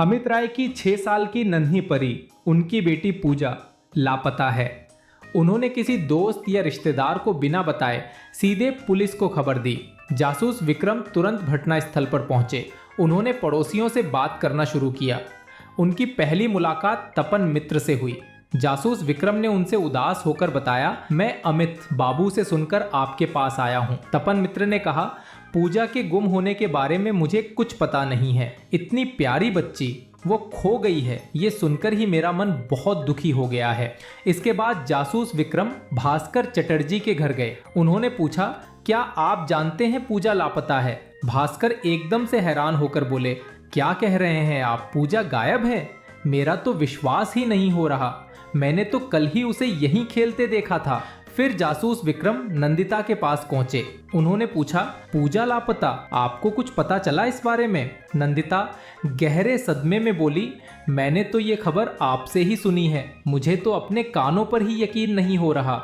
अमित राय की 6 साल की नन्ही परी, उनकी बेटी पूजा लापता है। उन्होंने किसी दोस्त या रिश्तेदार को बिना बताए सीधे पुलिस को खबर दी। जासूस विक्रम तुरंत घटनास्थल पर पहुंचे। उन्होंने पड़ोसियों से बात करना शुरू किया। उनकी पहली मुलाकात तपन मित्र से हुई। जासूस विक्रम ने उनसे उदास होकर बताया, मैं अमित बाबू से सुनकर आपके पास आया हूं। तपन मित्र ने कहा, पूजा के गुम होने के बारे में मुझे कुछ पता नहीं है। इतनी प्यारी बच्ची, वो खो गई है। ये सुनकर ही मेरा मन बहुत दुखी हो गया है। इसके बाद जासूस विक्रम भास्कर चटर्जी के घर गए। उन्होंने पूछा, क्या आप जानते हैं पूजा लापता है? भास्कर एकदम से हैरान होकर बोले, क्या कह रहे हैं आप? पूजा गायब है? मेरा तो विश्वास ही नहीं हो रहा। मैंने तो कल ही उसे यहीं खेलते देखा था। फिर जासूस विक्रम नंदिता के पास पहुंचे। उन्होंने पूछा, पूजा लापता, आपको कुछ पता चला इस बारे में? नंदिता गहरे सदमे में बोली, मैंने तो ये खबर आपसे ही सुनी है। मुझे तो अपने कानों पर ही यकीन नहीं हो रहा।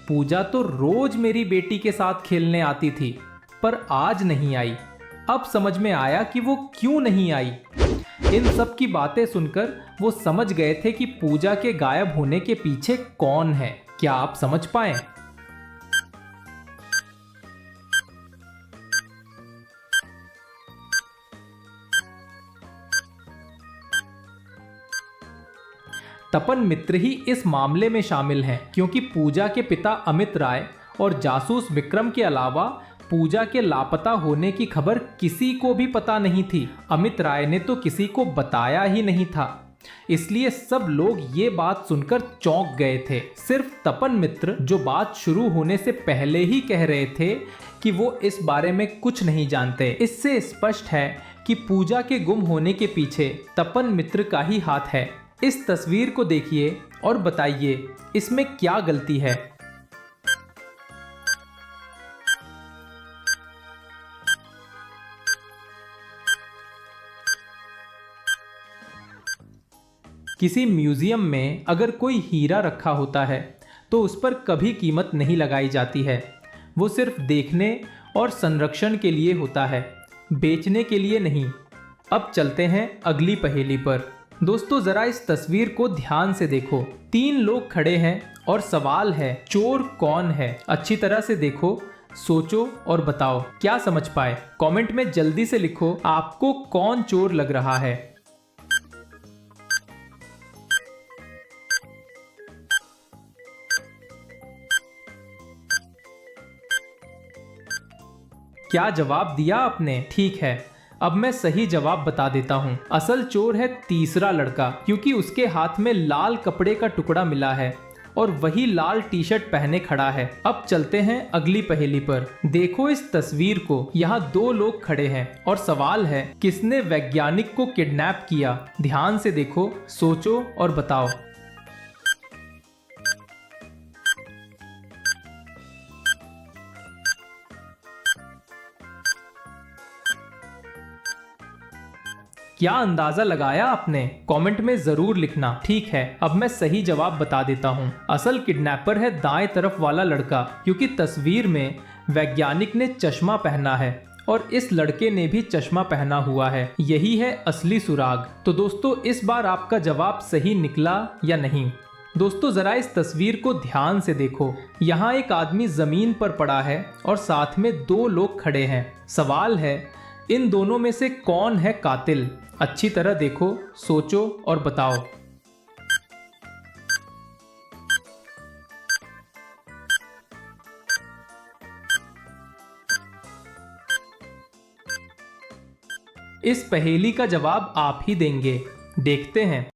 पूजा तो रोज मेरी बेटी के साथ खेलने आती थी, पर आज नहीं आई। अब समझ में आया कि वो क्यों नहीं आई। इन सब की बातें सुनकर वो समझ गए थे कि पूजा के गायब होने के पीछे कौन है। क्या आप समझ पाए? तपन मित्र ही इस मामले में शामिल हैं, क्योंकि पूजा के पिता अमित राय और जासूस विक्रम के अलावा पूजा के लापता होने की खबर किसी को भी पता नहीं थी। अमित राय ने तो किसी को बताया ही नहीं था। इसलिए सब लोग ये बात सुनकर चौंक गए थे। सिर्फ तपन मित्र, जो बात शुरू होने से पहले ही कह रहे थे कि वो इस बारे में कुछ नहीं जानते। इससे स्पष्ट है कि पूजा के गुम होने के पीछे तपन मित्र का ही हाथ है। इस तस्वीर को देखिए और बताइए, इसमें क्या गलती है? किसी म्यूजियम में अगर कोई हीरा रखा होता है तो उस पर कभी कीमत नहीं लगाई जाती है। वो सिर्फ देखने और संरक्षण के लिए होता है, बेचने के लिए नहीं। अब चलते हैं अगली पहेली पर। दोस्तों, जरा इस तस्वीर को ध्यान से देखो। 3 लोग खड़े हैं और सवाल है, चोर कौन है? अच्छी तरह से देखो, सोचो और बताओ। क्या समझ पाए? कमेंट में जल्दी से लिखो, आपको कौन चोर लग रहा है। क्या जवाब दिया आपने? ठीक है, अब मैं सही जवाब बता देता हूँ। असल चोर है तीसरा लड़का, क्योंकि उसके हाथ में लाल कपड़े का टुकड़ा मिला है और वही लाल टी शर्ट पहने खड़ा है। अब चलते हैं अगली पहेली पर। देखो इस तस्वीर को, यहाँ 2 लोग खड़े हैं और सवाल है, किसने वैज्ञानिक को किडनैप किया? ध्यान से देखो, सोचो और बताओ। क्या अंदाजा लगाया आपने? कमेंट में जरूर लिखना। ठीक है, अब मैं सही जवाब बता देता हूँ। असल किडनैपर है दाएं तरफ वाला लड़का, क्योंकि तस्वीर में वैज्ञानिक ने चश्मा पहना है और इस लड़के ने भी चश्मा पहना हुआ है। यही है असली सुराग। तो दोस्तों, इस बार आपका जवाब सही निकला या नहीं? दोस्तों, जरा इस तस्वीर को ध्यान से देखो। यहाँ एक आदमी जमीन पर पड़ा है और साथ में 2 लोग खड़े हैं। सवाल है, इन दोनों में से कौन है कातिल? अच्छी तरह देखो, सोचो और बताओ। इस पहेली का जवाब आप ही देंगे। देखते हैं।